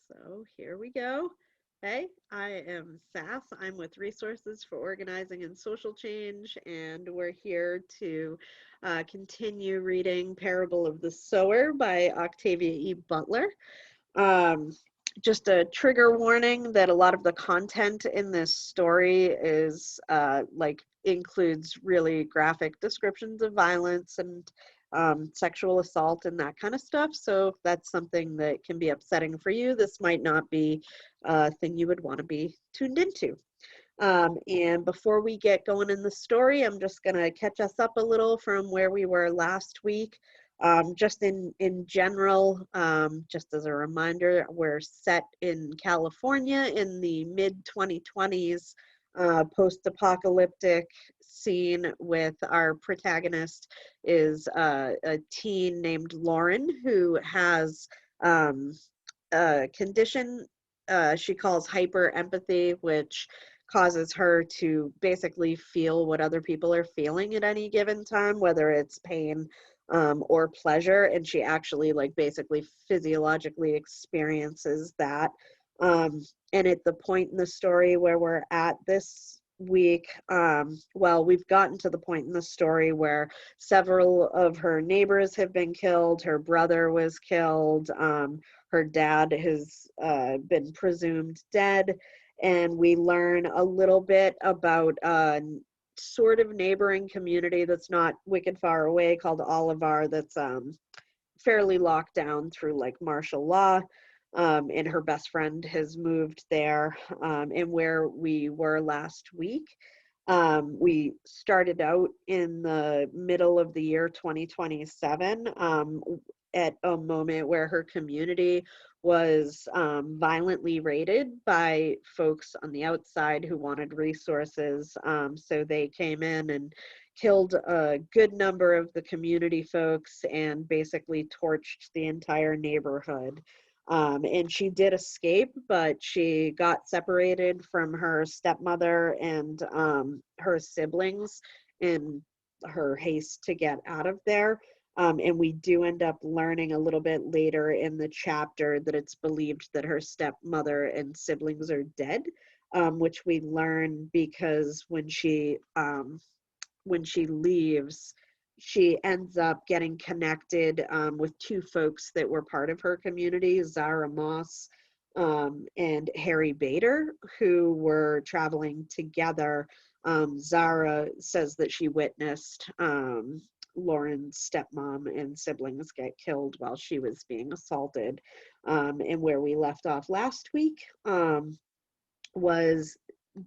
So here we go. Hey, I am Sass. I'm with Resources for Organizing and Social Change, and we're here to continue reading Parable of the Sower by Octavia E. Butler. Um, just a trigger warning that a lot of the content in this story is includes really graphic descriptions of violence and sexual assault and that kind of stuff. So if that's something that can be upsetting for you, this might not be a thing you would want to be tuned into. And before we get going in the story, I'm just going to catch us up a little from where we were last week. Just in general, just as a reminder, we're set in California in the mid-2020s, post-apocalyptic scene with our protagonist is a teen named Lauren who has a condition she calls hyper empathy, which causes her to basically feel what other people are feeling at any given time, whether it's pain or pleasure, and she actually basically physiologically experiences that. And at the point in the story where we're at this week, well, we've gotten to the point in the story where several of her neighbors have been killed. Her brother was killed. Her dad has been presumed dead, and we learn a little bit about sort of neighboring community that's not wicked far away called Olivar, that's fairly locked down through martial law. And her best friend has moved there. And where we were last week, we started out in the middle of the year 2027 at a moment where her community was violently raided by folks on the outside who wanted resources. So they came in and killed a good number of the community folks and basically torched the entire neighborhood. And she did escape, but she got separated from her stepmother and her siblings in her haste to get out of there. And we do end up learning a little bit later in the chapter that it's believed that her stepmother and siblings are dead, which we learn because when she leaves, she ends up getting connected with two folks that were part of her community, Zara Moss and Harry Bader, who were traveling together. Zara says that she witnessed Lauren's stepmom and siblings get killed while she was being assaulted. And where we left off last week was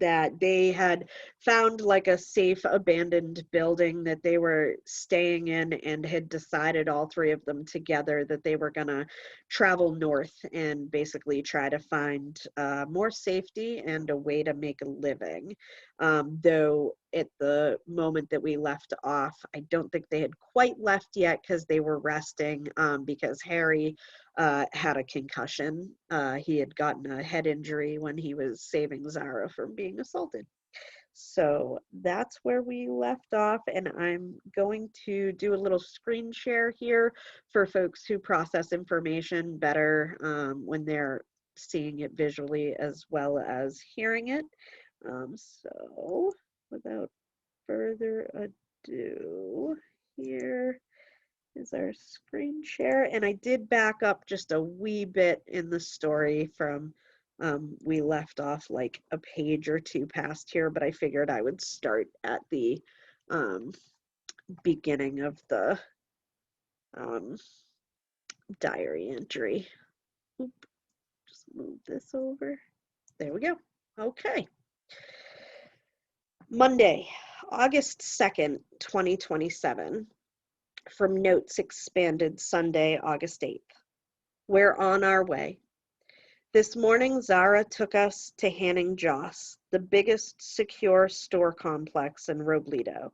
that they had found a safe abandoned building that they were staying in and had decided, all three of them together, that they were going to travel north and basically try to find more safety and a way to make a living. Though at the moment that we left off, I don't think they had quite left yet because they were resting because Harry had a concussion. He had gotten a head injury when he was saving Zara from being assaulted. So that's where we left off, and I'm going to do a little screen share here for folks who process information better when they're seeing it visually as well as hearing it. So without further ado, here is our screen share. And I did back up just a wee bit in the story from we left off a page or two past here, but I figured I would start at the beginning of the diary entry. Oop, just move this over. There we go. Okay. Monday, August 2nd, 2027. From Notes Expanded, Sunday, August 8th. We're on our way. This morning, Zara took us to Hanning Joss, the biggest secure store complex in Robledo.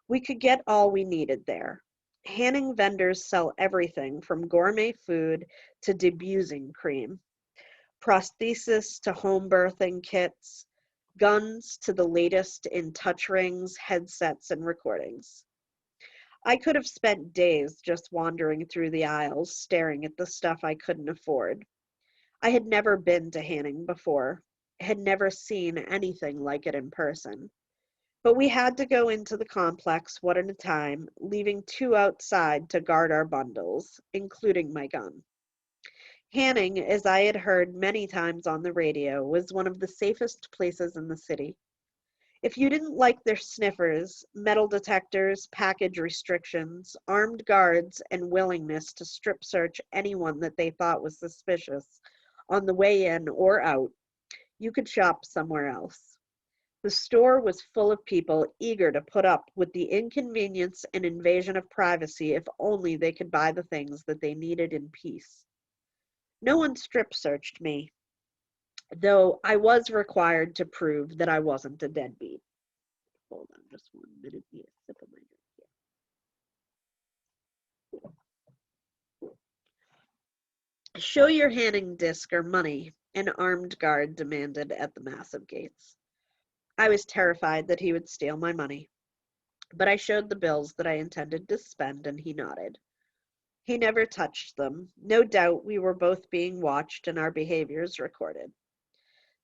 We could get all we needed there. Hanning vendors sell everything from gourmet food to debusing cream, prosthesis to home birthing kits, guns to the latest in touch rings, headsets, and recordings. I could have spent days just wandering through the aisles, staring at the stuff I couldn't afford. I had never been to Hanning before, had never seen anything like it in person. But we had to go into the complex one at a time, leaving two outside to guard our bundles, including my gun. Hanning, as I had heard many times on the radio, was one of the safest places in the city. If you didn't like their sniffers, metal detectors, package restrictions, armed guards, and willingness to strip search anyone that they thought was suspicious on the way in or out, you could shop somewhere else. The store was full of people eager to put up with the inconvenience and invasion of privacy if only they could buy the things that they needed in peace. No one strip searched me, though I was required to prove that I wasn't a deadbeat. Hold on just 1 minute. Need a sip of my drink here. Show your Hanning disc or money, an armed guard demanded at the massive gates. I was terrified that he would steal my money, but I showed the bills that I intended to spend, and he nodded. He never touched them. No doubt we were both being watched and our behaviors recorded.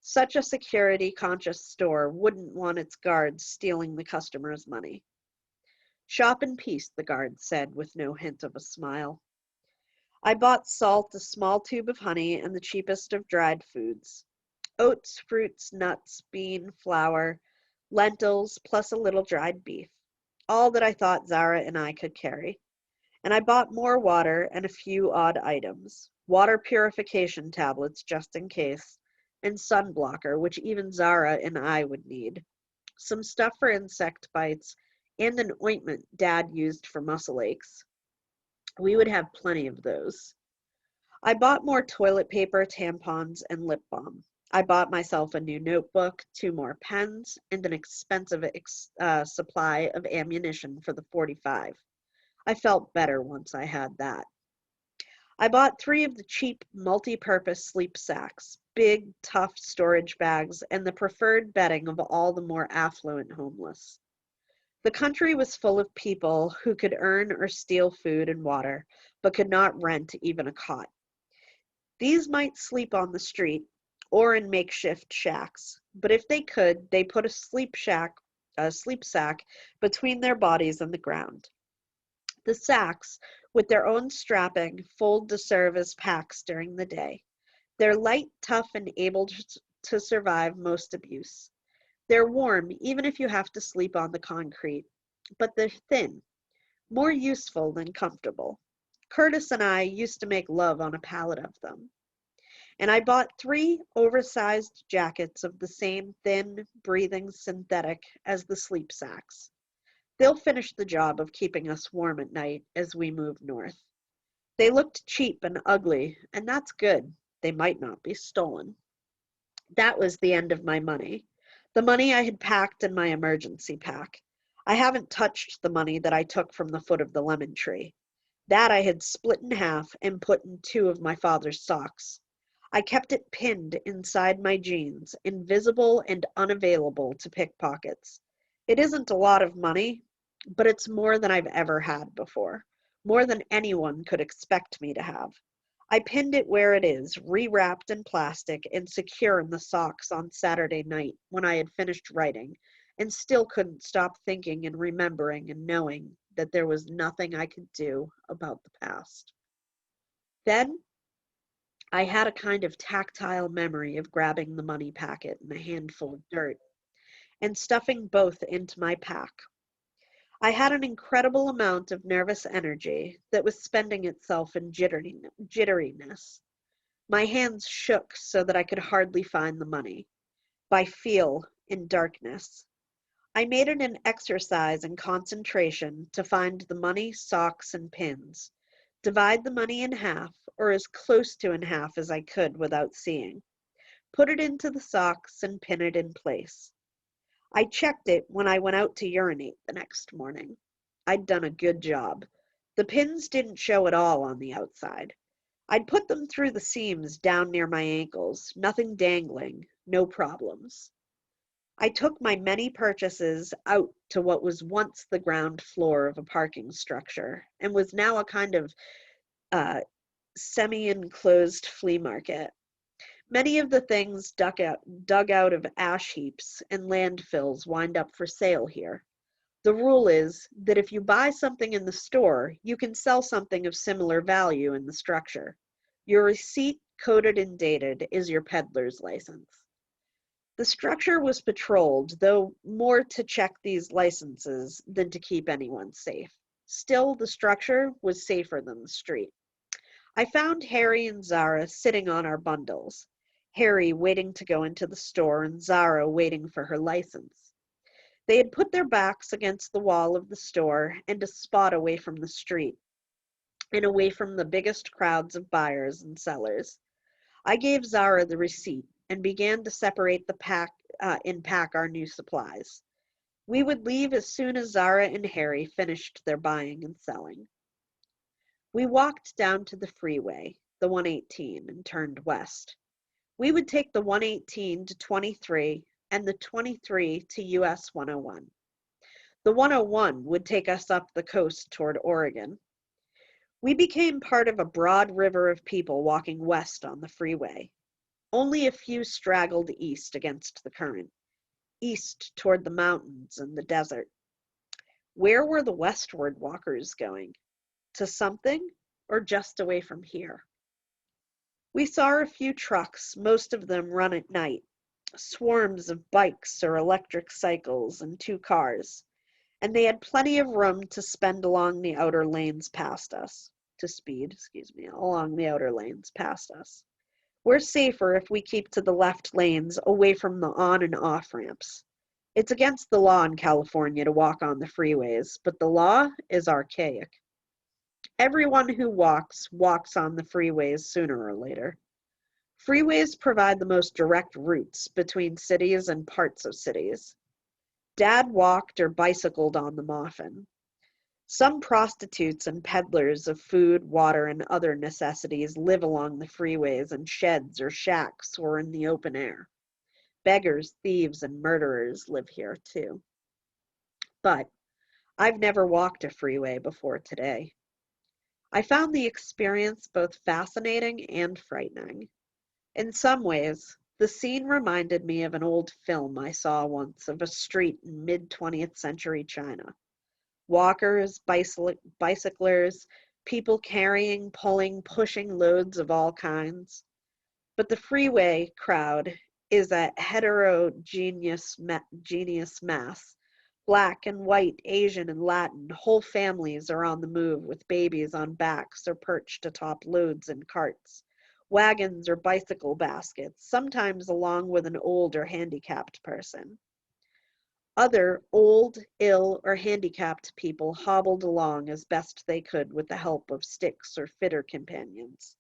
Such a security-conscious store wouldn't want its guards stealing the customer's money. Shop in peace, the guard said with no hint of a smile. I bought salt, a small tube of honey, and the cheapest of dried foods. Oats, fruits, nuts, bean, flour, lentils, plus a little dried beef. All that I thought Zara and I could carry. And I bought more water and a few odd items. Water purification tablets just in case, and sunblocker, which even Zara and I would need. Some stuff for insect bites, and an ointment Dad used for muscle aches. We would have plenty of those. I bought more toilet paper, tampons, and lip balm. I bought myself a new notebook, 2 more pens, and an expensive supply of ammunition for the .45. I felt better once I had that. I bought 3 of the cheap multi-purpose sleep sacks, big, tough storage bags, and the preferred bedding of all the more affluent homeless. The country was full of people who could earn or steal food and water, but could not rent even a cot. These might sleep on the street or in makeshift shacks, but if they could, they put a sleep sack between their bodies and the ground. The sacks, with their own strapping, fold to serve as packs during the day. They're light, tough, and able to survive most abuse. They're warm, even if you have to sleep on the concrete, but they're thin, more useful than comfortable. Curtis and I used to make love on a pallet of them. And I bought 3 oversized jackets of the same thin, breathing synthetic as the sleep sacks. They'll finish the job of keeping us warm at night as we move north. They looked cheap and ugly, and that's good. They might not be stolen. That was the end of my money. The money I had packed in my emergency pack. I haven't touched the money that I took from the foot of the lemon tree. That I had split in half and put in 2 of my father's socks. I kept it pinned inside my jeans, invisible and unavailable to pickpockets. It isn't a lot of money, but it's more than I've ever had before, more than anyone could expect me to have. I pinned it where it is, rewrapped in plastic and secure in the socks on Saturday night when I had finished writing and still couldn't stop thinking and remembering and knowing that there was nothing I could do about the past. Then I had a kind of tactile memory of grabbing the money packet and a handful of dirt and stuffing both into my pack. I had an incredible amount of nervous energy that was spending itself in jitteriness. My hands shook so that I could hardly find the money. By feel, in darkness. I made it an exercise in concentration to find the money, socks, and pins. Divide the money in half, or as close to in half as I could without seeing. Put it into the socks and pin it in place. I checked it when I went out to urinate the next morning. I'd done a good job. The pins didn't show at all on the outside. I'd put them through the seams down near my ankles, nothing dangling, no problems. I took my many purchases out to what was once the ground floor of a parking structure and was now a kind of semi-enclosed flea market. Many of the things dug out of ash heaps and landfills wind up for sale here. The rule is that if you buy something in the store, you can sell something of similar value in the structure. Your receipt, coded and dated, is your peddler's license. The structure was patrolled, though more to check these licenses than to keep anyone safe. Still, the structure was safer than the street. I found Harry and Zara sitting on our bundles. Harry waiting to go into the store and Zara waiting for her license. They had put their backs against the wall of the store and a spot away from the street and away from the biggest crowds of buyers and sellers. I gave Zara the receipt and began to separate and pack our new supplies. We would leave as soon as Zara and Harry finished their buying and selling. We walked down to the freeway, the 118, and turned west. We would take the 118 to 23 and the 23 to US 101. The 101 would take us up the coast toward Oregon. We became part of a broad river of people walking west on the freeway. Only a few straggled east against the current, east toward the mountains and the desert. Where were the westward walkers going? To something, or just away from here? We saw a few trucks, most of them run at night, swarms of bikes or electric cycles and 2 cars, and they had plenty of room to spend along the outer lanes past us, along the outer lanes past us. We're safer if we keep to the left lanes, away from the on and off ramps. It's against the law in California to walk on the freeways, but the law is archaic. Everyone who walks on the freeways sooner or later. Freeways provide the most direct routes between cities and parts of cities. Dad walked or bicycled on them often. Some prostitutes and peddlers of food, water, and other necessities live along the freeways in sheds or shacks or in the open air. Beggars, thieves, and murderers live here too. But I've never walked a freeway before today. I found the experience both fascinating and frightening. In some ways, the scene reminded me of an old film I saw once of a street in mid-20th century China. Walkers, bicyclers, people carrying, pulling, pushing loads of all kinds. But the freeway crowd is a heterogeneous mass. Black and white, Asian and Latin, whole families are on the move with babies on backs or perched atop loads in carts. Wagons or bicycle baskets, sometimes along with an old or handicapped person. Other old, ill, or handicapped people hobbled along as best they could with the help of sticks or fitter companions.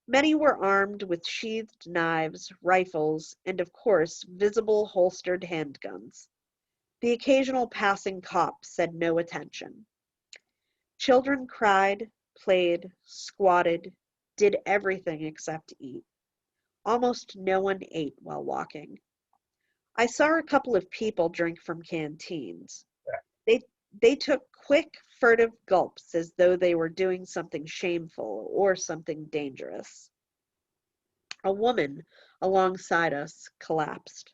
Many were armed with sheathed knives, rifles, and of course, visible holstered handguns. The occasional passing cop said no attention. Children cried, played, squatted, did everything except eat. Almost no one ate while walking. I saw a couple of people drink from canteens. They took quick, furtive gulps as though they were doing something shameful or something dangerous. A woman alongside us collapsed.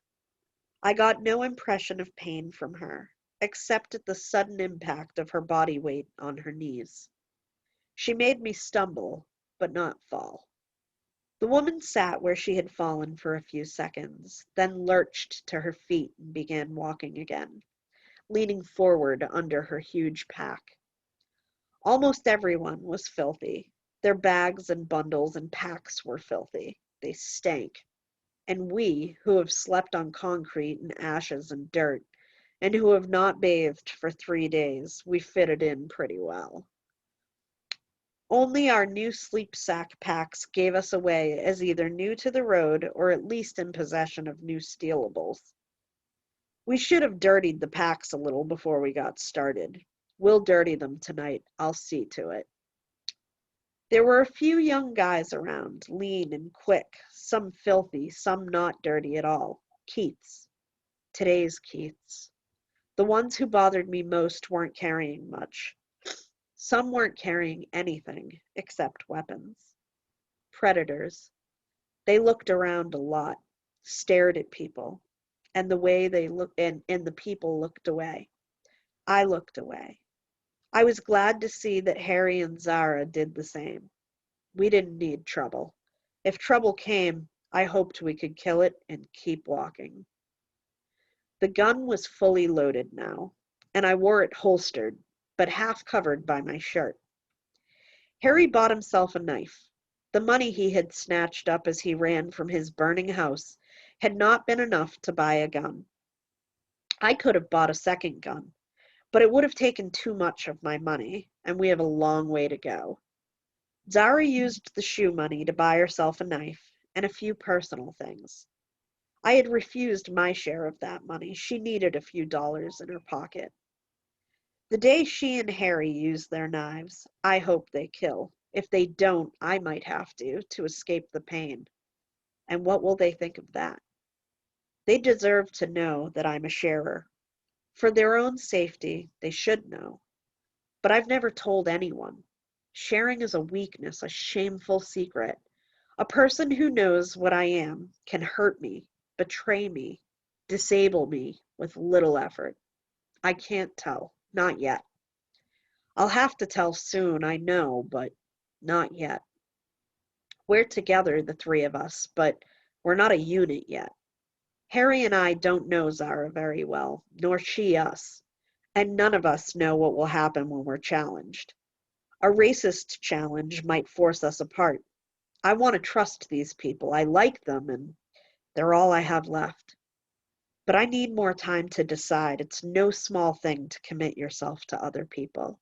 I got no impression of pain from her, except at the sudden impact of her body weight on her knees. She made me stumble, but not fall. The woman sat where she had fallen for a few seconds, then lurched to her feet and began walking again, leaning forward under her huge pack. Almost everyone was filthy. Their bags and bundles and packs were filthy. They stank. And we, who have slept on concrete and ashes and dirt, and who have not bathed for 3 days, we fitted in pretty well. Only our new sleep sack packs gave us away as either new to the road or at least in possession of new stealables. We should have dirtied the packs a little before we got started. We'll dirty them tonight. I'll see to it. There were a few young guys around, lean and quick, some filthy, some not dirty at all. Keiths. Today's Keiths. The ones who bothered me most weren't carrying much. Some weren't carrying anything except weapons. Predators. They looked around a lot, stared at people, and the way they looked and the people looked away. I looked away. I was glad to see that Harry and Zara did the same. We didn't need trouble. If trouble came, I hoped we could kill it and keep walking. The gun was fully loaded now, and I wore it holstered, but half covered by my shirt. Harry bought himself a knife. The money he had snatched up as he ran from his burning house had not been enough to buy a gun. I could have bought a second gun, but it would have taken too much of my money, and we have a long way to go. Zara used the shoe money to buy herself a knife and a few personal things. I had refused my share of that money. She needed a few dollars in her pocket. The day she and Harry use their knives, I hope they kill. If they don't, I might have to escape the pain. And what will they think of that? They deserve to know that I'm a sharer. For their own safety, they should know. But I've never told anyone. Sharing is a weakness, a shameful secret. A person who knows what I am can hurt me, betray me, disable me with little effort. I can't tell, not yet. I'll have to tell soon, I know, but not yet. We're together, the three of us, but we're not a unit yet. Harry and I don't know Zara very well, nor she us, and none of us know what will happen when we're challenged. A racist challenge might force us apart. I want to trust these people. I like them, and they're all I have left. But I need more time to decide. It's no small thing to commit yourself to other people.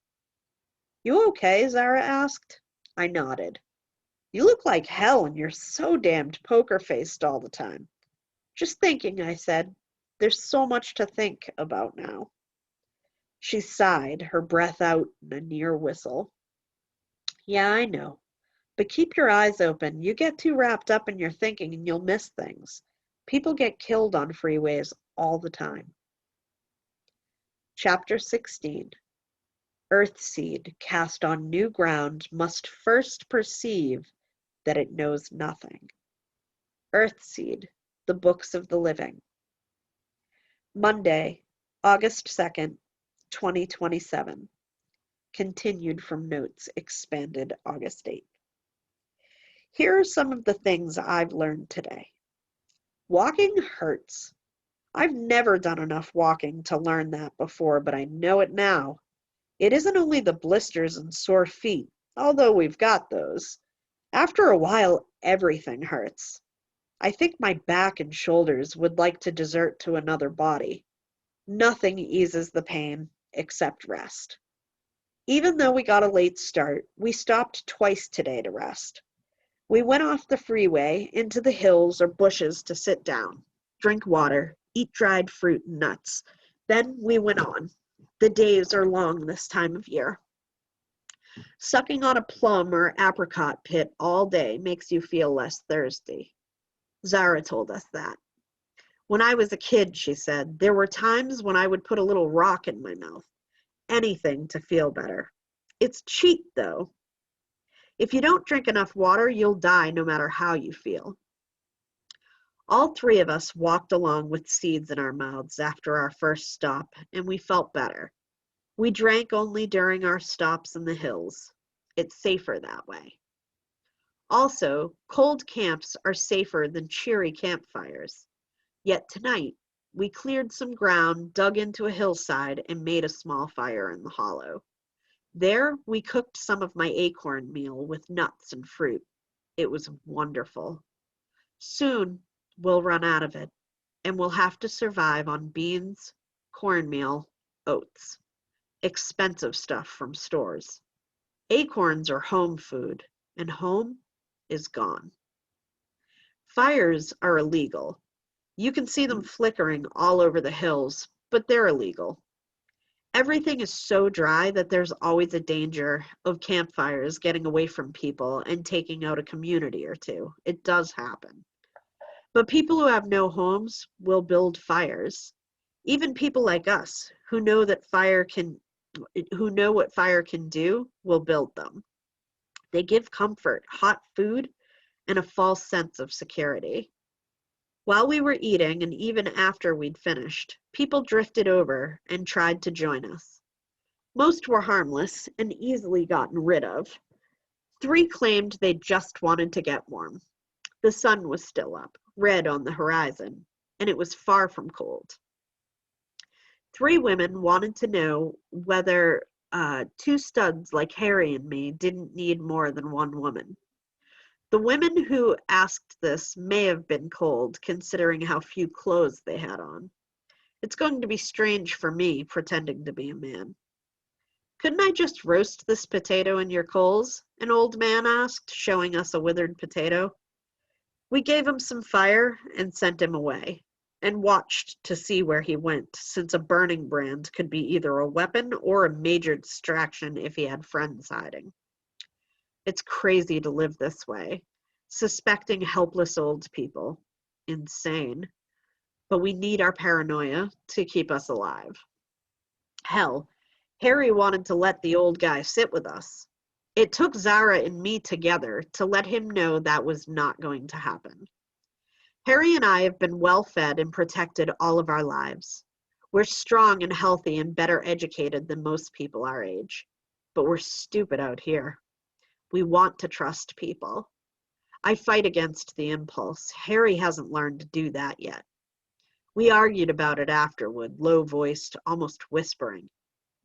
You okay? Zara asked. I nodded. You look like hell, and you're so damned poker-faced all the time. Just thinking, I said. There's so much to think about now. She sighed, her breath out in a near whistle. Yeah, I know. But keep your eyes open. You get too wrapped up in your thinking and you'll miss things. People get killed on freeways all the time. Chapter 16. Earthseed cast on new ground must first perceive that it knows nothing. Earthseed, the Books of the Living. Monday, August 2nd, 2027. Continued from notes expanded August 8th. Here are some of the things I've learned today. Walking hurts. I've never done enough walking to learn that before, but I know it now. It isn't only the blisters and sore feet, although we've got those. After a while, everything hurts. I think my back and shoulders would like to desert to another body. Nothing eases the pain except rest. Even though we got a late start, we stopped twice today to rest. We went off the freeway into the hills or bushes to sit down, drink water, eat dried fruit and nuts. Then we went on. The days are long this time of year. Sucking on a plum or apricot pit all day makes you feel less thirsty. Zara told us that. When I was a kid, she said, there were times when I would put a little rock in my mouth. Anything to feel better. It's cheap, though. If you don't drink enough water, you'll die no matter how you feel. All three of us walked along with seeds in our mouths after our first stop, and we felt better. We drank only during our stops in the hills. It's safer that way. Also, cold camps are safer than cheery campfires. Yet tonight, we cleared some ground, dug into a hillside, and made a small fire in the hollow. There, we cooked some of my acorn meal with nuts and fruit. It was wonderful. Soon, we'll run out of it, and we'll have to survive on beans, cornmeal, oats. Expensive stuff from stores. Acorns are home food, and home is gone. Fires are illegal. You can see them flickering all over the hills, but they're illegal. Everything is so dry that there's always a danger of campfires getting away from people and taking out a community or two. It does happen. But people who have no homes will build fires. Even people like us who know what fire can do will build them. They give comfort, hot food, and a false sense of security. While we were eating, and even after we'd finished, people drifted over and tried to join us. Most were harmless and easily gotten rid of. 3 claimed they just wanted to get warm. The sun was still up, red on the horizon, and it was far from cold. 3 women wanted to know whether 2 studs like Harry and me didn't need more than 1 woman. The women who asked this may have been cold, considering how few clothes they had on. It's going to be strange for me, pretending to be a man. Couldn't I just roast this potato in your coals? An old man asked, showing us a withered potato. We gave him some fire and sent him away, and watched to see where he went, since a burning brand could be either a weapon or a major distraction if he had friends hiding. It's crazy to live this way, suspecting helpless old people. Insane. But we need our paranoia to keep us alive. Hell, Harry wanted to let the old guy sit with us. It took Zara and me together to let him know that was not going to happen. Harry and I have been well fed and protected all of our lives. We're strong and healthy and better educated than most people our age. But we're stupid out here. We want to trust people. I fight against the impulse. Harry hasn't learned to do that yet. We argued about it afterward, low-voiced, almost whispering.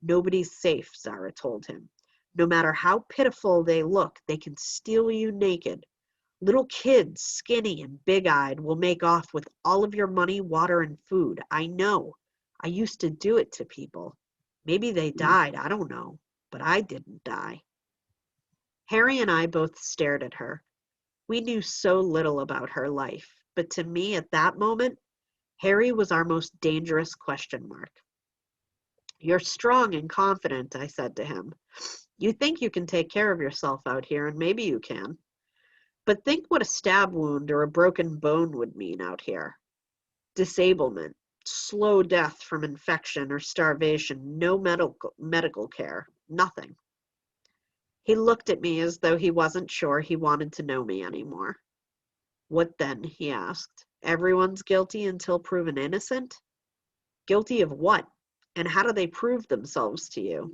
Nobody's safe, Zara told him. No matter how pitiful they look, they can steal you naked. Little kids, skinny and big-eyed, will make off with all of your money, water, and food. I know. I used to do it to people. Maybe they died, I don't know. But I didn't die. Harry and I both stared at her. We knew so little about her life, but to me at that moment, Harry was our most dangerous question mark. You're strong and confident, I said to him. You think you can take care of yourself out here, and maybe you can. But think what a stab wound or a broken bone would mean out here. Disablement, slow death from infection or starvation, no medical care, nothing. He looked at me as though he wasn't sure he wanted to know me anymore. What then? He asked. Everyone's guilty until proven innocent? Guilty of what? And how do they prove themselves to you?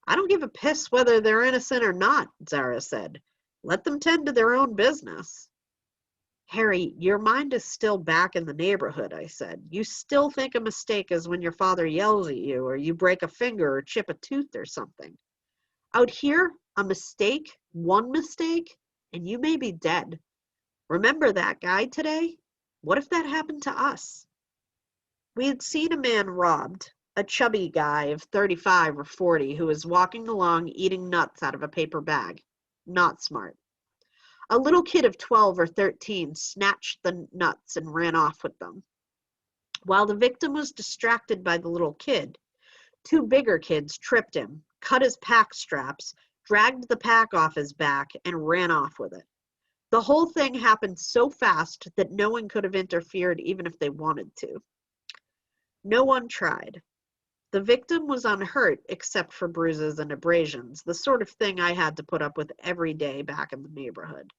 I don't give a piss whether they're innocent or not, Zara said. Let them tend to their own business. Harry, your mind is still back in the neighborhood, I said. You still think a mistake is when your father yells at you, or you break a finger or chip a tooth or something. Out here, a mistake, one mistake, and you may be dead. Remember that guy today? What if that happened to us? We had seen a man robbed, a chubby guy of 35 or 40 who was walking along eating nuts out of a paper bag. Not smart. A little kid of 12 or 13 snatched the nuts and ran off with them. While the victim was distracted by the little kid, 2 bigger kids tripped him, cut his pack straps, dragged the pack off his back, and ran off with it. The whole thing happened so fast that no one could have interfered even if they wanted to. No one tried. The victim was unhurt except for bruises and abrasions, the sort of thing I had to put up with every day back in the neighborhood.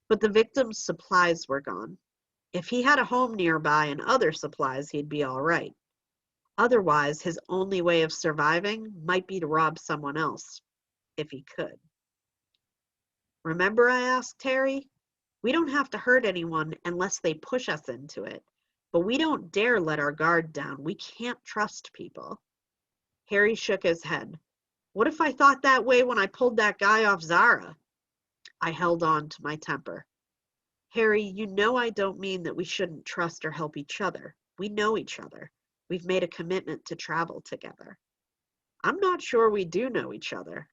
But the victim's supplies were gone. If he had a home nearby and other supplies, he'd be all right. Otherwise, his only way of surviving might be to rob someone else, if he could. Remember, I asked Harry? We don't have to hurt anyone unless they push us into it, but we don't dare let our guard down. We can't trust people. Harry shook his head. What if I thought that way when I pulled that guy off Zara? I held on to my temper. Harry, you know I don't mean that we shouldn't trust or help each other. We know each other. We've made a commitment to travel together. I'm not sure we do know each other.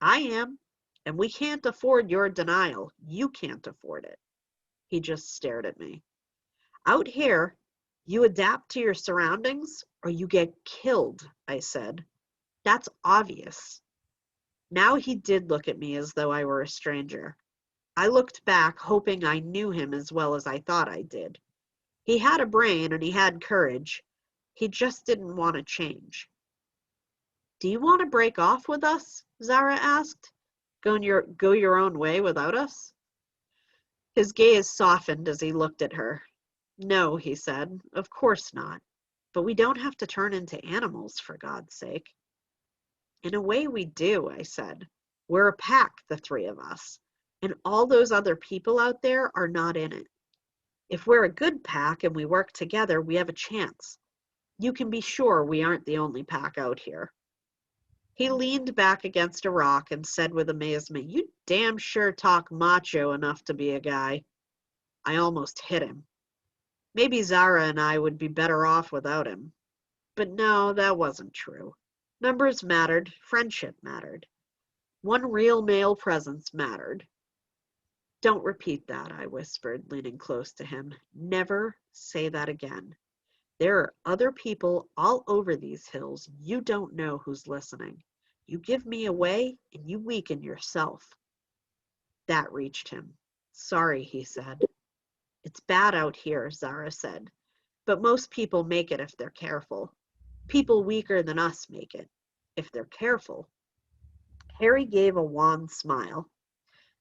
I am, and we can't afford your denial. You can't afford it. He just stared at me. Out here, you adapt to your surroundings or you get killed, I said. That's obvious. Now he did look at me as though I were a stranger. I looked back, hoping I knew him as well as I thought I did. He had a brain and he had courage. He just didn't want to change. Do you want to break off with us? Zara asked. Go your own way without us? His gaze softened as he looked at her. No, he said, of course not. But we don't have to turn into animals, for God's sake. In a way we do, I said. We're a pack, the three of us, and all those other people out there are not in it. If we're a good pack and we work together, we have a chance. You can be sure we aren't the only pack out here. He leaned back against a rock and said with amazement, You damn sure talk macho enough to be a guy. I almost hit him. Maybe Zara and I would be better off without him. But no, that wasn't true. Numbers mattered, friendship mattered. One real male presence mattered. Don't repeat that, I whispered, leaning close to him. Never say that again. There are other people all over these hills. You don't know who's listening. You give me away and you weaken yourself. That reached him. Sorry, he said. It's bad out here, Zara said. But most people make it if they're careful. People weaker than us make it, if they're careful. Harry gave a wan smile.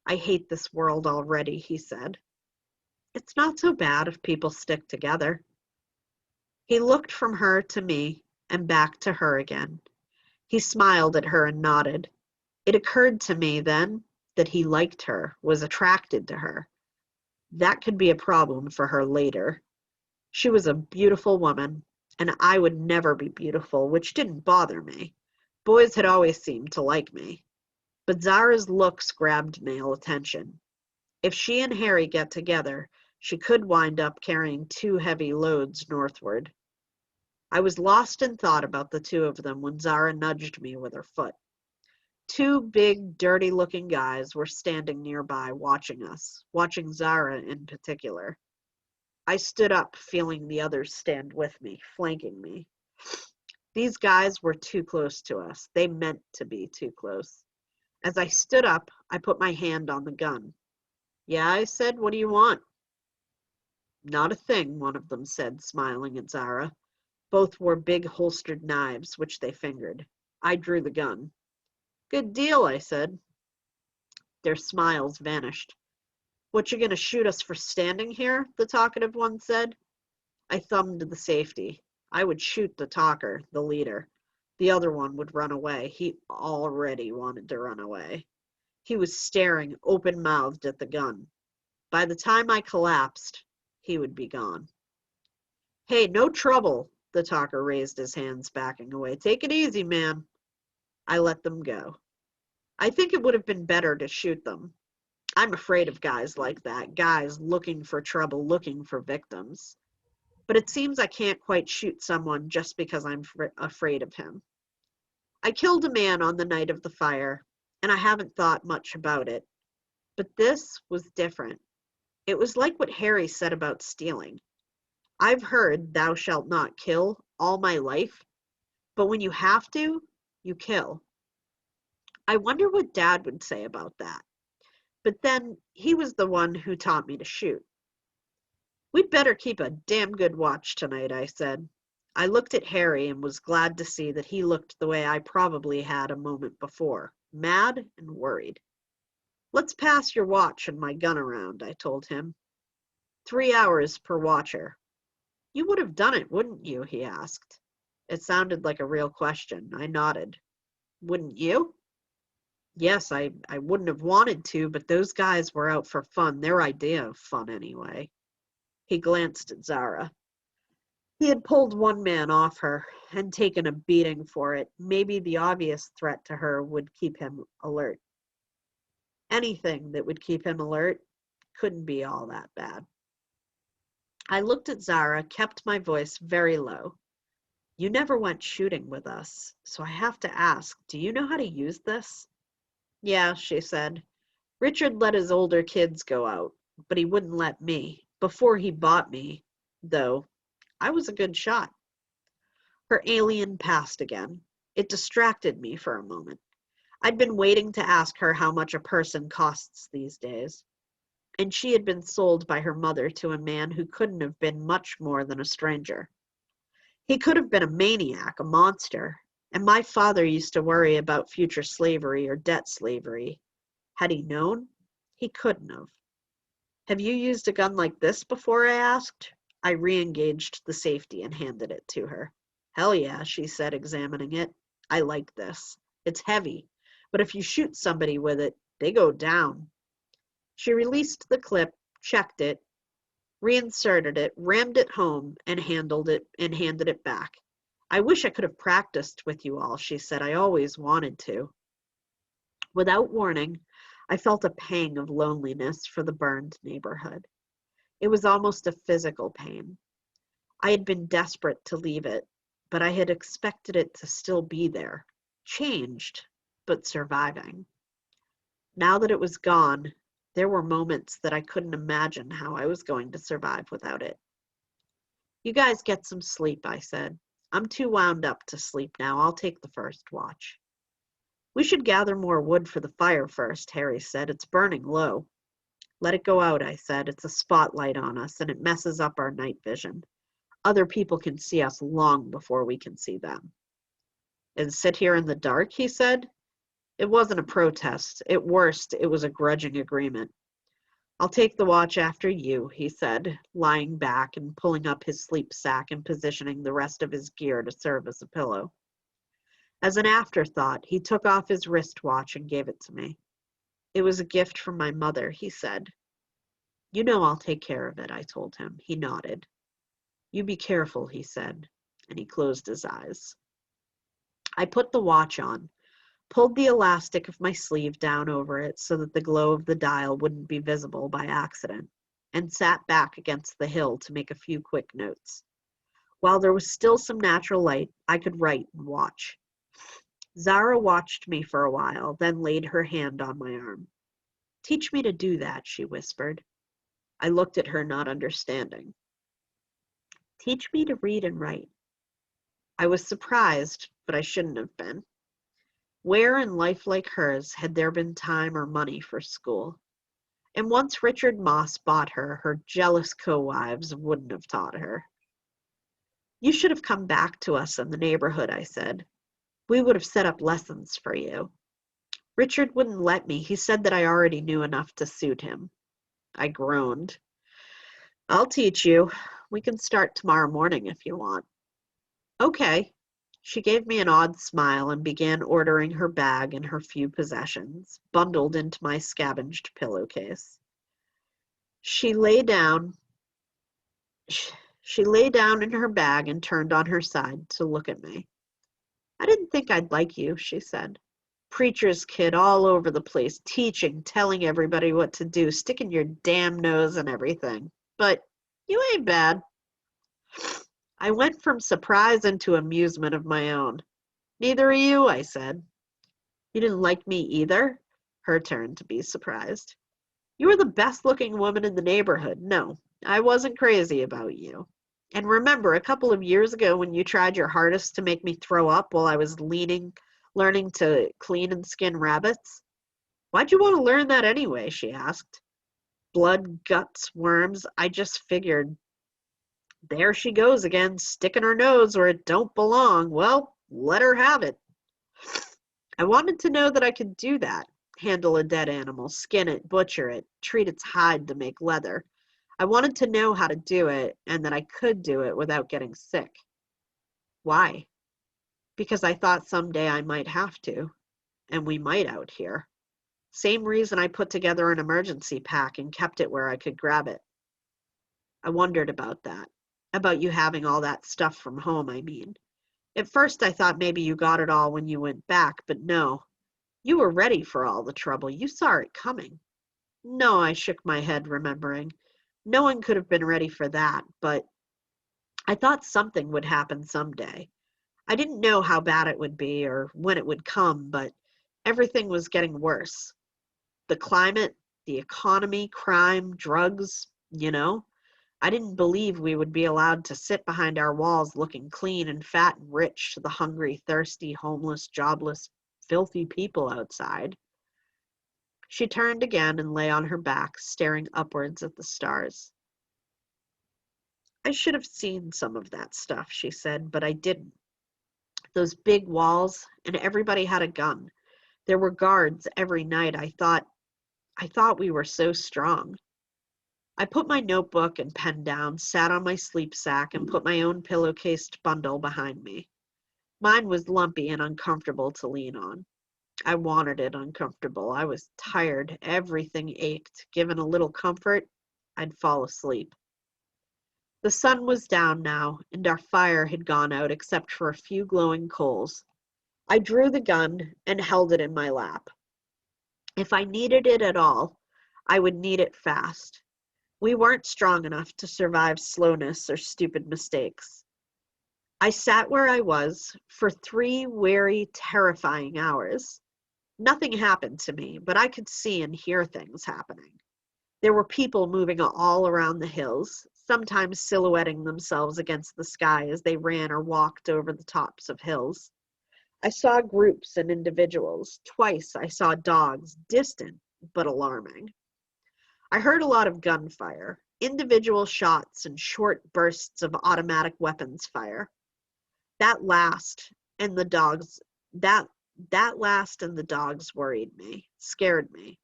I hate this world already, he said. It's not so bad if people stick together. He looked from her to me and back to her again. He smiled at her and nodded. It occurred to me then that he liked her, was attracted to her. That could be a problem for her later. She was a beautiful woman, and I would never be beautiful, which didn't bother me. Boys had always seemed to like me. But Zara's looks grabbed male attention. If she and Harry get together, she could wind up carrying 2 heavy loads northward. I was lost in thought about the 2 of them when Zara nudged me with her foot. 2 big, dirty-looking guys were standing nearby watching us, watching Zara in particular. I stood up, feeling the others stand with me, flanking me. These guys were too close to us. They meant to be too close. As I stood up, I put my hand on the gun. Yeah, I said, what do you want? Not a thing, one of them said, smiling at Zara. Both wore big holstered knives, which they fingered. I drew the gun. Good deal, I said. Their smiles vanished. What, you gonna shoot us for standing here? The talkative one said. I thumbed the safety. I would shoot the talker, the leader. The other one would run away. He already wanted to run away. He was staring open-mouthed at the gun. By the time I collapsed, he would be gone. Hey, no trouble, the talker raised his hands, backing away. Take it easy, man. I let them go. I think it would have been better to shoot them. I'm afraid of guys like that, guys looking for trouble, looking for victims. But it seems I can't quite shoot someone just because I'm afraid of him. I killed a man on the night of the fire, and I haven't thought much about it. But this was different. It was like what Harry said about stealing. I've heard thou shalt not kill all my life, but when you have to, you kill. I wonder what Dad would say about that. But then he was the one who taught me to shoot. We'd better keep a damn good watch tonight, I said. I looked at Harry and was glad to see that he looked the way I probably had a moment before, mad and worried. Let's pass your watch and my gun around, I told him. 3 hours per watcher. You would have done it, wouldn't you? He asked. It sounded like a real question. I nodded. Wouldn't you? Yes, I wouldn't have wanted to, but those guys were out for fun, their idea of fun anyway. He glanced at Zara. He had pulled one man off her and taken a beating for it. Maybe the obvious threat to her would keep him alert. Anything that would keep him alert couldn't be all that bad. I looked at Zara, kept my voice very low. You never went shooting with us, so I have to ask, do you know how to use this? Yeah, she said. Richard let his older kids go out, but he wouldn't let me. Before he bought me, though, I was a good shot. Her alien passed again. It distracted me for a moment. I'd been waiting to ask her how much a person costs these days. And she had been sold by her mother to a man who couldn't have been much more than a stranger. He could have been a maniac, a monster, and my father used to worry about future slavery or debt slavery. Had he known? He couldn't have. Have you used a gun like this before? I asked. I re-engaged the safety and handed it to her. Hell yeah, she said, examining it. I like this. It's heavy, but if you shoot somebody with it, they go down. She released the clip, checked it, reinserted it, rammed it home, and handed it back. I wish I could have practiced with you all, she said. I always wanted to. Without warning, I felt a pang of loneliness for the burned neighborhood. It was almost a physical pain. I had been desperate to leave it, but I had expected it to still be there, changed, but surviving. Now that it was gone, there were moments that I couldn't imagine how I was going to survive without it. You guys get some sleep, I said. I'm too wound up to sleep now. I'll take the first watch. We should gather more wood for the fire first, Harry said. It's burning low. Let it go out, I said. It's a spotlight on us, and it messes up our night vision. Other people can see us long before we can see them. And sit here in the dark, he said. It wasn't a protest. At worst, it was a grudging agreement. I'll take the watch after you, he said, lying back and pulling up his sleep sack and positioning the rest of his gear to serve as a pillow. As an afterthought, he took off his wristwatch and gave it to me. It was a gift from my mother, he said. You know I'll take care of it, I told him. He nodded. You be careful, he said, and he closed his eyes. I put the watch on, pulled the elastic of my sleeve down over it so that the glow of the dial wouldn't be visible by accident, and sat back against the hill to make a few quick notes. While there was still some natural light, I could write and watch. Zara watched me for a while, then laid her hand on my arm. Teach me to do that, she whispered. I looked at her, not understanding. Teach me to read and write. I was surprised, but I shouldn't have been. Where in life like hers had there been time or money for school? And once Richard Moss bought her, her jealous co-wives wouldn't have taught her. You should have come back to us in the neighborhood, I said. We would have set up lessons for you. Richard wouldn't let me. He said that I already knew enough to suit him. I groaned. I'll teach you. We can start tomorrow morning if you want. Okay. She gave me an odd smile and began ordering her bag and her few possessions, bundled into my scavenged pillowcase. She lay down in her bag and turned on her side to look at me. I didn't think I'd like you, she said. Preacher's kid all over the place, teaching, telling everybody what to do, sticking your damn nose in everything. But you ain't bad. I went from surprise into amusement of my own. Neither are you, I said. You didn't like me either? Her turn to be surprised. You were the best-looking woman in the neighborhood. No, I wasn't crazy about you. And remember, a couple of years ago when you tried your hardest to make me throw up while I was learning to clean and skin rabbits? Why'd you want to learn that anyway, she asked. Blood, guts, worms, I just figured. There she goes again, sticking her nose where it don't belong. Well, let her have it. I wanted to know that I could do that. Handle a dead animal, skin it, butcher it, treat its hide to make leather. I wanted to know how to do it, and that I could do it without getting sick. Why? Because I thought someday I might have to, and we might out here. Same reason I put together an emergency pack and kept it where I could grab it. I wondered about that. About you having all that stuff from home, I mean. At first I thought maybe you got it all when you went back, but no. You were ready for all the trouble. You saw it coming. No, I shook my head, remembering. No one could have been ready for that, but I thought something would happen someday. I didn't know how bad it would be or when it would come, but everything was getting worse. The climate, the economy, crime, drugs, I didn't believe we would be allowed to sit behind our walls looking clean and fat and rich to the hungry, thirsty, homeless, jobless, filthy people outside. She turned again and lay on her back, staring upwards at the stars. I should have seen some of that stuff, she said, but I didn't. Those big walls, and everybody had a gun. There were guards every night. I thought we were so strong. I put my notebook and pen down, sat on my sleep sack, and put my own pillow-cased bundle behind me. Mine was lumpy and uncomfortable to lean on. I wanted it uncomfortable. I was tired. Everything ached. Given a little comfort, I'd fall asleep. The sun was down now, and our fire had gone out except for a few glowing coals. I drew the gun and held it in my lap. If I needed it at all, I would need it fast. We weren't strong enough to survive slowness or stupid mistakes. I sat where I was for 3 weary, terrifying hours. Nothing happened to me, but I could see and hear things happening. There were people moving all around the hills, sometimes silhouetting themselves against the sky as they ran or walked over the tops of hills. I saw groups and individuals. Twice I saw dogs, distant but alarming. I heard a lot of gunfire, individual shots and short bursts of automatic weapons fire. That last and the dogs worried me, scared me.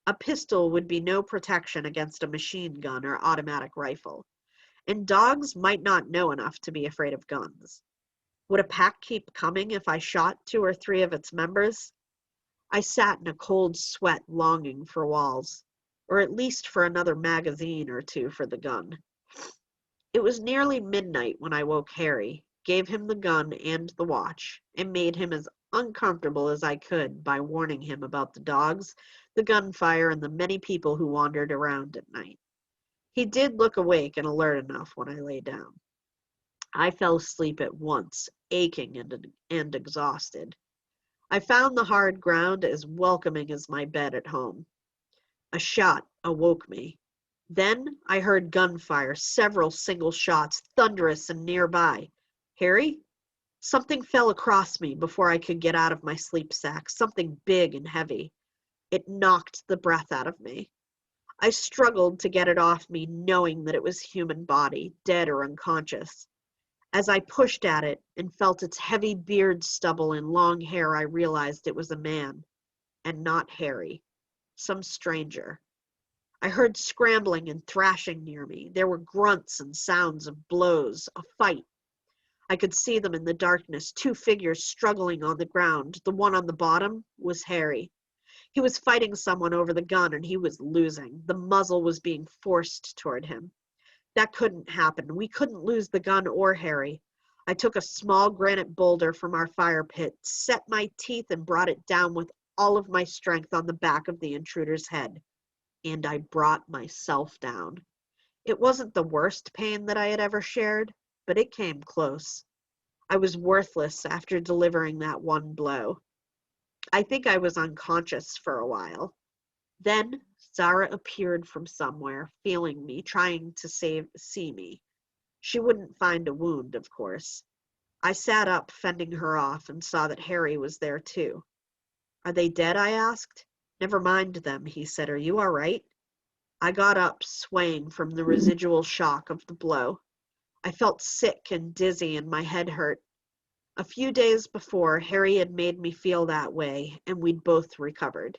A pistol would be no protection against a machine gun or automatic rifle, and dogs might not know enough to be afraid of guns. Would a pack keep coming if I shot 2 or 3 of its members? I sat in a cold sweat longing for walls, or at least for another magazine or 2 for the gun. It was nearly midnight when I woke Harry, gave him the gun and the watch, and made him as uncomfortable as I could by warning him about the dogs, the gunfire, and the many people who wandered around at night. He did look awake and alert enough when I lay down. I fell asleep at once, aching and exhausted. I found the hard ground as welcoming as my bed at home. A shot awoke me. Then I heard gunfire, several single shots, thunderous and nearby. Harry? Something fell across me before I could get out of my sleep sack, something big and heavy. It knocked the breath out of me. I struggled to get it off me, knowing that it was human body, dead or unconscious. As I pushed at it and felt its heavy beard stubble and long hair, I realized it was a man, and not Harry, some stranger. I heard scrambling and thrashing near me. There were grunts and sounds of blows, a fight. I could see them in the darkness, 2 figures struggling on the ground. The one on the bottom was Harry. He was fighting someone over the gun, and he was losing. The muzzle was being forced toward him. That couldn't happen. We couldn't lose the gun or Harry. I took a small granite boulder from our fire pit, set my teeth, and brought it down with all of my strength on the back of the intruder's head. And I brought myself down. It wasn't the worst pain that I had ever shared, but it came close. I was worthless after delivering that one blow. I think I was unconscious for a while. Then Zara appeared from somewhere, feeling me, trying to see me. She wouldn't find a wound, of course. I sat up, fending her off, and saw that Harry was there too. Are they dead? I asked. Never mind them, he said. Are you all right? I got up, swaying from the residual shock of the blow. I felt sick and dizzy, and my head hurt. A few days before, Harry had made me feel that way, and we'd both recovered.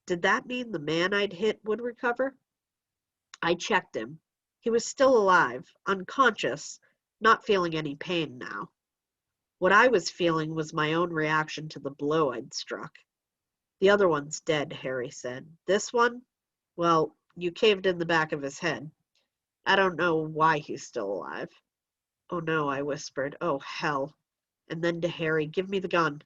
Did that mean the man I'd hit would recover? I checked him. He was still alive, unconscious, not feeling any pain now. What I was feeling was my own reaction to the blow I'd struck. The other one's dead, Harry said. This one? Well, you caved in the back of his head. I don't know why he's still alive. Oh no, I whispered. Oh, hell. And then to Harry, give me the gun.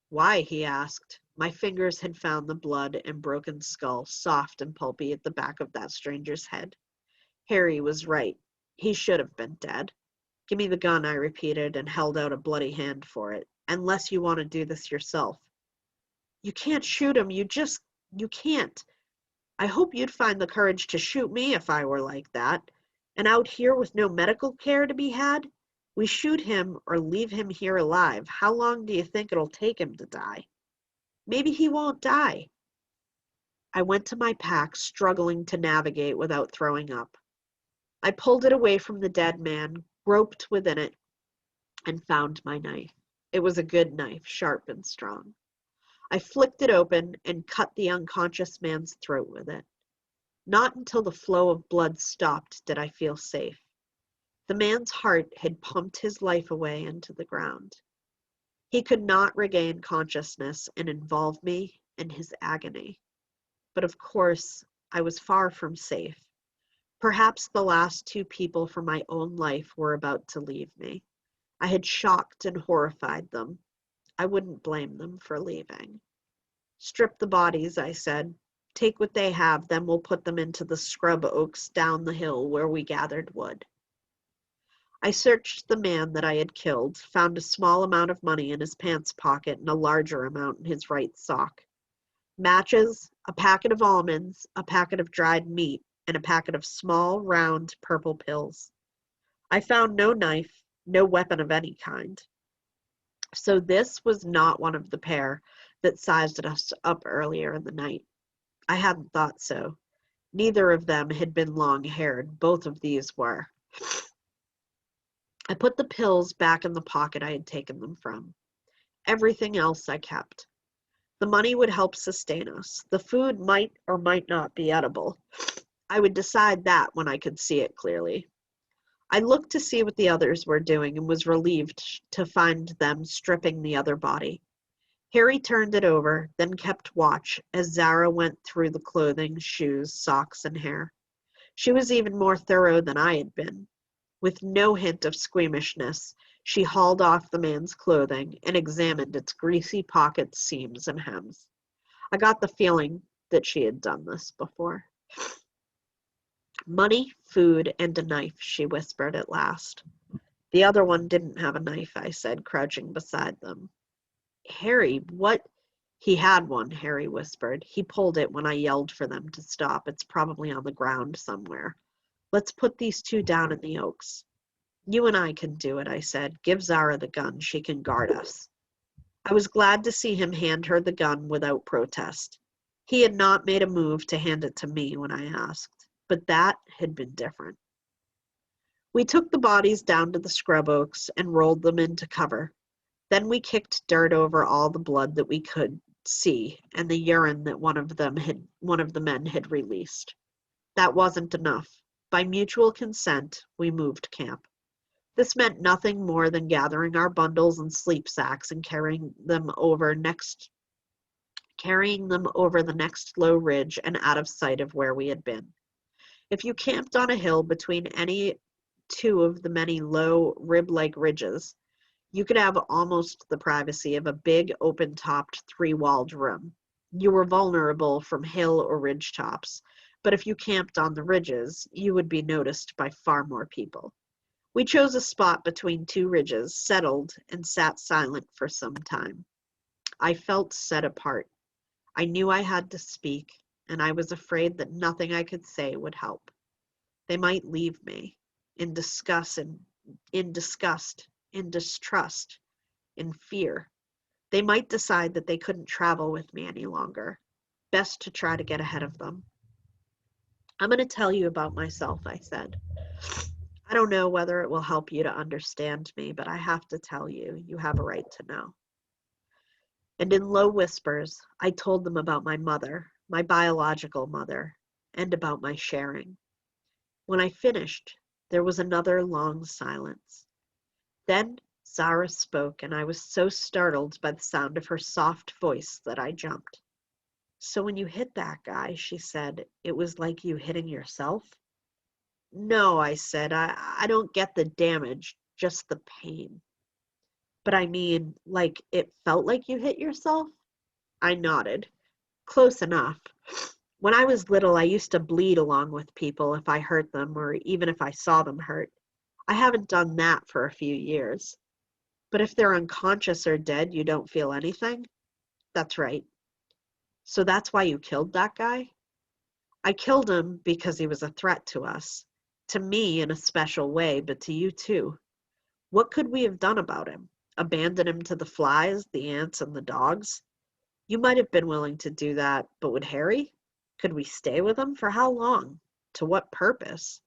Why? He asked. My fingers had found the blood and broken skull, soft and pulpy at the back of that stranger's head. Harry was right. He should have been dead. Give me the gun, I repeated, and held out a bloody hand for it. Unless you want to do this yourself. You can't shoot him. You can't. I hope you'd find the courage to shoot me if I were like that. And out here with no medical care to be had? We shoot him or leave him here alive. How long do you think it'll take him to die? Maybe he won't die. I went to my pack, struggling to navigate without throwing up. I pulled it away from the dead man, groped within it, and found my knife. It was a good knife, sharp and strong. I flicked it open and cut the unconscious man's throat with it. Not until the flow of blood stopped did I feel safe. The man's heart had pumped his life away into the ground. He could not regain consciousness and involve me in his agony. But of course, I was far from safe. Perhaps the last two people from my own life were about to leave me. I had shocked and horrified them. I wouldn't blame them for leaving. Strip the bodies, I said. Take what they have, then we'll put them into the scrub oaks down the hill where we gathered wood. I searched the man that I had killed, found a small amount of money in his pants pocket and a larger amount in his right sock. Matches, a packet of almonds, a packet of dried meat, and a packet of small, round, purple pills. I found no knife, no weapon of any kind. So this was not one of the pair that sized us up earlier in the night. I hadn't thought so. Neither of them had been long-haired. Both of these were. I put the pills back in the pocket I had taken them from. Everything else I kept. The money would help sustain us. The food might or might not be edible. I would decide that when I could see it clearly. I looked to see what the others were doing and was relieved to find them stripping the other body. Harry turned it over, then kept watch as Zara went through the clothing, shoes, socks, and hair. She was even more thorough than I had been. With no hint of squeamishness, she hauled off the man's clothing and examined its greasy pockets, seams, and hems. I got the feeling that she had done this before. Money, food, and a knife, she whispered at last. The other one didn't have a knife, I said, crouching beside them. Harry, what? He had one, Harry whispered. He pulled it when I yelled for them to stop. It's probably on the ground somewhere. Let's put these two down in the oaks. You and I can do it, I said. Give Zara the gun. She can guard us. I was glad to see him hand her the gun without protest. He had not made a move to hand it to me when I asked, but that had been different. We took the bodies down to the scrub oaks and rolled them into cover. Then we kicked dirt over all the blood that we could see and the urine that one of the men had released. That wasn't enough. By mutual consent, we moved camp. This meant nothing more than gathering our bundles and sleep sacks and carrying them over the next low ridge and out of sight of where we had been. If you camped on a hill between any two of the many low, rib-like ridges, you could have almost the privacy of a big, open-topped, three-walled room. You were vulnerable from hill or ridge tops, but if you camped on the ridges, you would be noticed by far more people. We chose a spot between two ridges, settled, and sat silent for some time. I felt set apart. I knew I had to speak, and I was afraid that nothing I could say would help. They might leave me, in disgust, in distrust, in fear. They might decide that they couldn't travel with me any longer. Best to try to get ahead of them. I'm going to tell you about myself, I said. I don't know whether it will help you to understand me, but I have to tell you, you have a right to know. And in low whispers, I told them about my mother, my biological mother, and about my sharing. When I finished, there was another long silence. Then Zara spoke, and I was so startled by the sound of her soft voice that I jumped. So when you hit that guy, she said, it was like you hitting yourself? No, I said, I don't get the damage, just the pain. But I mean, like it felt like you hit yourself? I nodded. Close enough. When I was little, I used to bleed along with people if I hurt them or even if I saw them hurt. I haven't done that for a few years. But if they're unconscious or dead, you don't feel anything? That's right. So that's why you killed that guy? I killed him because he was a threat to us. To me in a special way, but to you too. What could we have done about him? Abandon him to the flies, the ants, and the dogs? You might have been willing to do that, but would Harry? Could we stay with him? For how long? To what purpose?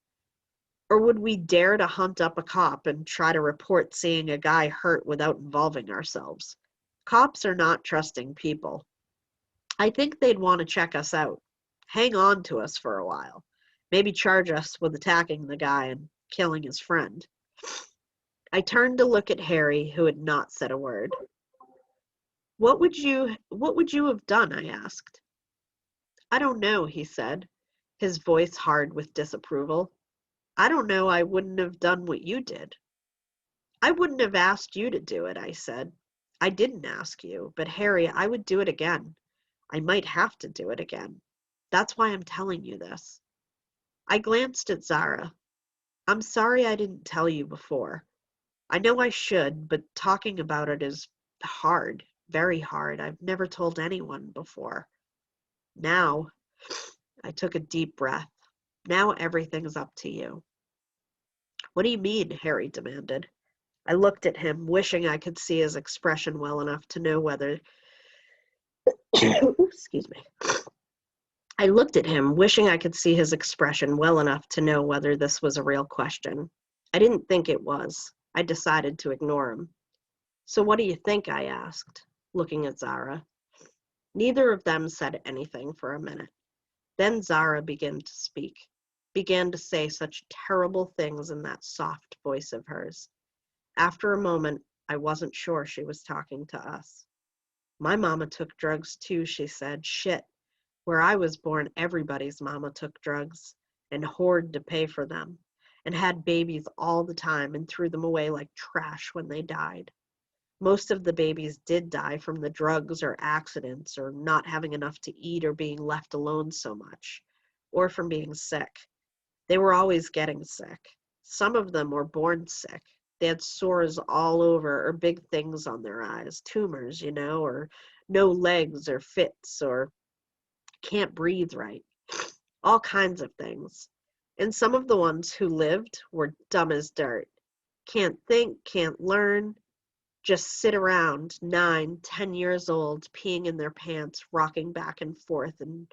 Or would we dare to hunt up a cop and try to report seeing a guy hurt without involving ourselves? Cops are not trusting people. I think they'd want to check us out. hang on to us for a while. Maybe charge us with attacking the guy and killing his friend. I turned to look at Harry, who had not said a word. What would you have done? I asked. I don't know, he said, his voice hard with disapproval. I don't know. I wouldn't have done what you did. I wouldn't have asked you to do it, I said. I didn't ask you, but Harry, I would do it again. I might have to do it again. That's why I'm telling you this. I glanced at Zara. I'm sorry I didn't tell you before. I know I should, but talking about it is hard, very hard. I've never told anyone before. Now, I took a deep breath. Now everything's up to you. What do you mean? Harry demanded. I looked at him, wishing I could see his expression well enough to know whether... Excuse me. I looked at him, wishing I could see his expression well enough to know whether this was a real question. I didn't think it was. I decided to ignore him. So what do you think? I asked, looking at Zara. Neither of them said anything for a minute. Then Zara began to speak, began to say such terrible things in that soft voice of hers. After a moment, I wasn't sure she was talking to us. My mama took drugs too, she said. Shit. Where I was born, everybody's mama took drugs and hoarded to pay for them and had babies all the time and threw them away like trash when they died. Most of the babies did die from the drugs or accidents or not having enough to eat or being left alone so much, or from being sick. They were always getting sick. Some of them were born sick. They had sores all over or big things on their eyes, tumors, or no legs or fits or can't breathe right. All kinds of things. And some of the ones who lived were dumb as dirt. Can't think, can't learn, just sit around, 9, 10 years old, peeing in their pants, rocking back and forth and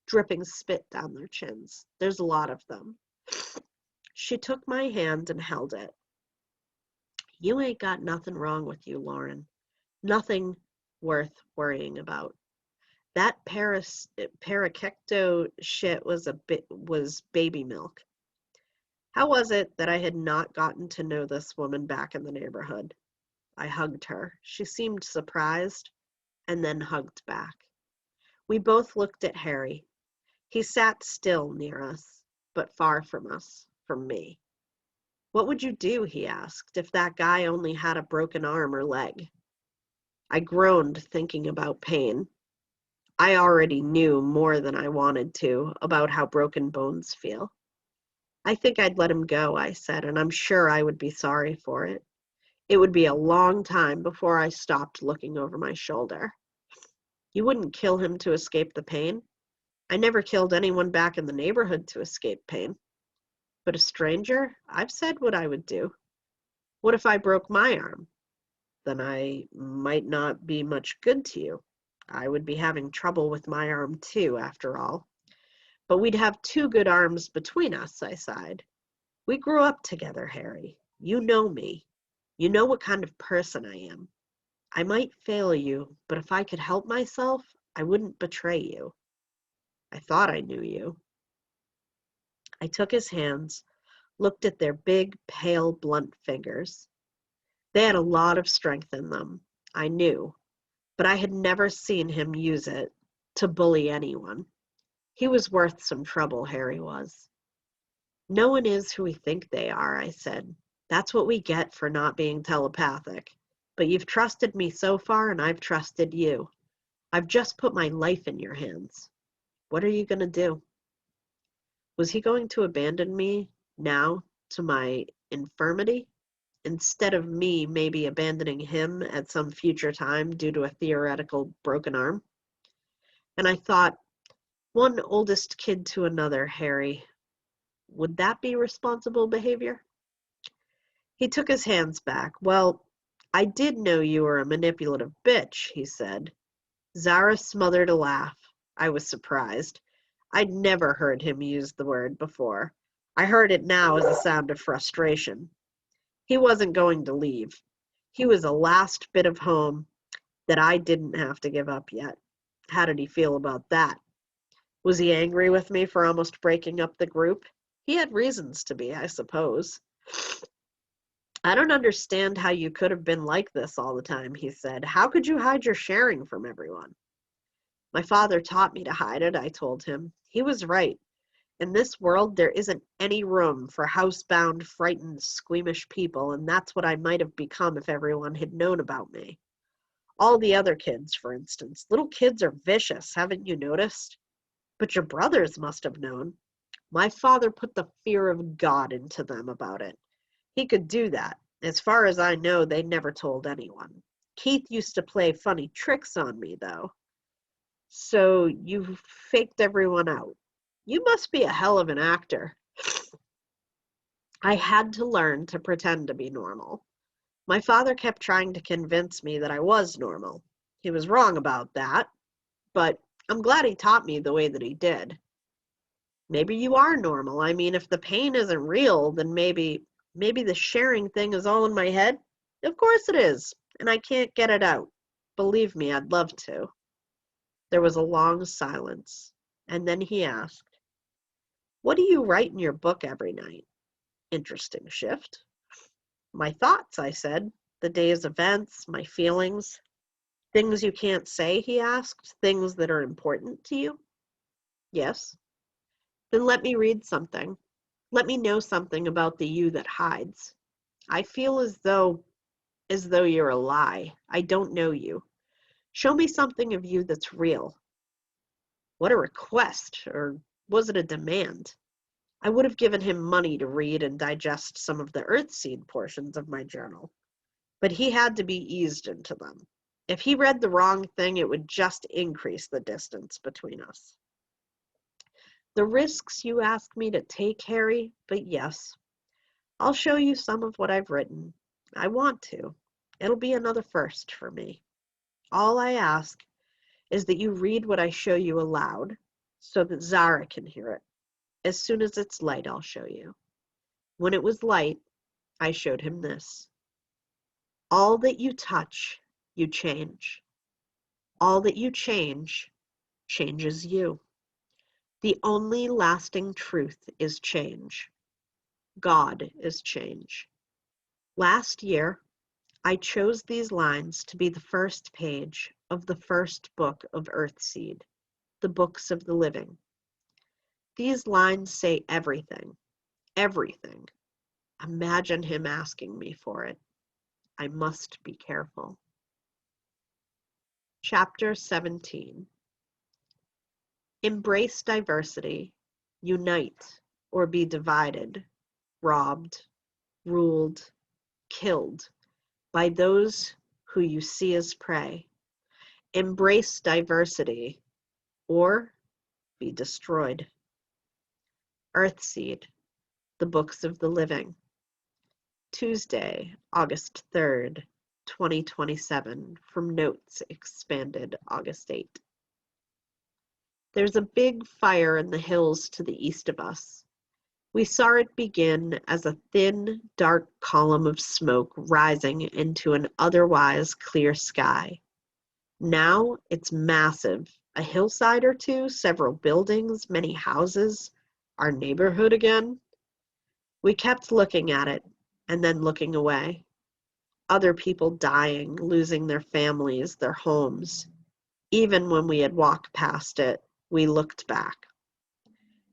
dripping spit down their chins. There's a lot of them. She took my hand and held it. You ain't got nothing wrong with you, Lauren. Nothing worth worrying about. That paracecto shit was baby milk. How was it that I had not gotten to know this woman back in the neighborhood? I hugged her. She seemed surprised, and then hugged back. We both looked at Harry. He sat still near us, but far from us, from me. What would you do, he asked, if that guy only had a broken arm or leg? I groaned, thinking about pain. I already knew more than I wanted to about how broken bones feel. I think I'd let him go, I said, and I'm sure I would be sorry for it. It would be a long time before I stopped looking over my shoulder. You wouldn't kill him to escape the pain? I never killed anyone back in the neighborhood to escape pain. But a stranger? I've said what I would do. What if I broke my arm? Then I might not be much good to you. I would be having trouble with my arm too, after all. But we'd have 2 good arms between us, I sighed. We grew up together, Harry. You know me. You know what kind of person I am. I might fail you, but if I could help myself, I wouldn't betray you. I thought I knew you. I took his hands, looked at their big, pale, blunt fingers. They had a lot of strength in them, I knew, but I had never seen him use it to bully anyone. He was worth some trouble, Harry was. No one is who we think they are, I said. That's what we get for not being telepathic. But you've trusted me so far, and I've trusted you. I've just put my life in your hands. What are you going to do? Was he going to abandon me now to my infirmity, instead of me maybe abandoning him at some future time due to a theoretical broken arm? And I thought, one oldest kid to another, Harry. Would that be responsible behavior? He took his hands back. Well, I did know you were a manipulative bitch, he said. Zara smothered a laugh. I was surprised. I'd never heard him use the word before. I heard it now as a sound of frustration. He wasn't going to leave. He was a last bit of home that I didn't have to give up yet. How did he feel about that? Was he angry with me for almost breaking up the group? He had reasons to be, I suppose. I don't understand how you could have been like this all the time, he said. How could you hide your sharing from everyone? My father taught me to hide it, I told him. He was right. In this world, there isn't any room for housebound, frightened, squeamish people, and that's what I might have become if everyone had known about me. All the other kids, for instance. Little kids are vicious, haven't you noticed? But your brothers must have known. My father put the fear of God into them about it. He could do that. As far as I know, they never told anyone. Keith used to play funny tricks on me, though. So you faked everyone out. You must be a hell of an actor. I had to learn to pretend to be normal. My father kept trying to convince me that I was normal. He was wrong about that, but I'm glad he taught me the way that he did. Maybe you are normal. I mean, if the pain isn't real, then maybe the sharing thing is all in my head. Of course it is, and I can't get it out. Believe me, I'd love to. There was a long silence, and then he asked, "What do you write in your book every night?" Interesting shift. "My thoughts," I said. "The day's events, my feelings." "Things you can't say?" he asked. "Things that are important to you?" "Yes." "Then let me read something. Let me know something about the you that hides. I feel as though you're a lie. I don't know you. Show me something of you that's real." What a request, or was it a demand? I would have given him money to read and digest some of the earthseed portions of my journal, but he had to be eased into them. If he read the wrong thing, it would just increase the distance between us. "The risks you ask me to take, Harry, but yes. I'll show you some of what I've written. I want to. It'll be another first for me. All I ask is that you read what I show you aloud so that Zara can hear it. As soon as it's light, I'll show you." When it was light, I showed him this. "All that you touch, you change. All that you change, changes you. The only lasting truth is change. God is change. Last year, I chose these lines to be the first page of the first book of Earthseed, the books of the living. These lines say everything, everything. Imagine him asking me for it. I must be careful. Chapter 17. Embrace diversity, unite or be divided, robbed, ruled, killed by those who you see as prey. Embrace diversity or be destroyed. Earthseed, the books of the living. Tuesday, August 3rd, 2027, from Notes expanded August 8. There's a big fire in the hills to the east of us. We saw it begin as a thin, dark column of smoke rising into an otherwise clear sky. Now it's massive, a hillside or two, several buildings, many houses, our neighborhood again. We kept looking at it and then looking away. Other people dying, losing their families, their homes. Even when we had walked past it, we looked back.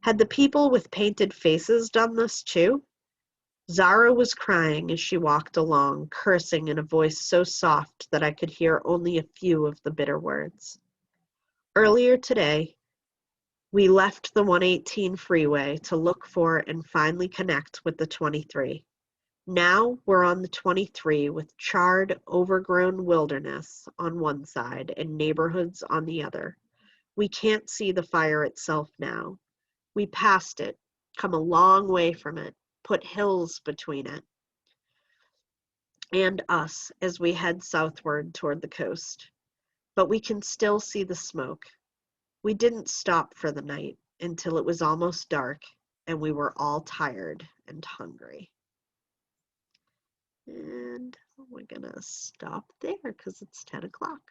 Had the people with painted faces done this too? Zara was crying as she walked along, cursing in a voice so soft that I could hear only a few of the bitter words. Earlier today, we left the 118 freeway to look for and finally connect with the 23. Now we're on the 23 with charred, overgrown wilderness on one side and neighborhoods on the other. We can't see the fire itself now. We passed it, come a long way from it, put hills between it and us as we head southward toward the coast. But we can still see the smoke. We didn't stop for the night until it was almost dark and we were all tired and hungry. And we're gonna stop there because it's 10 o'clock.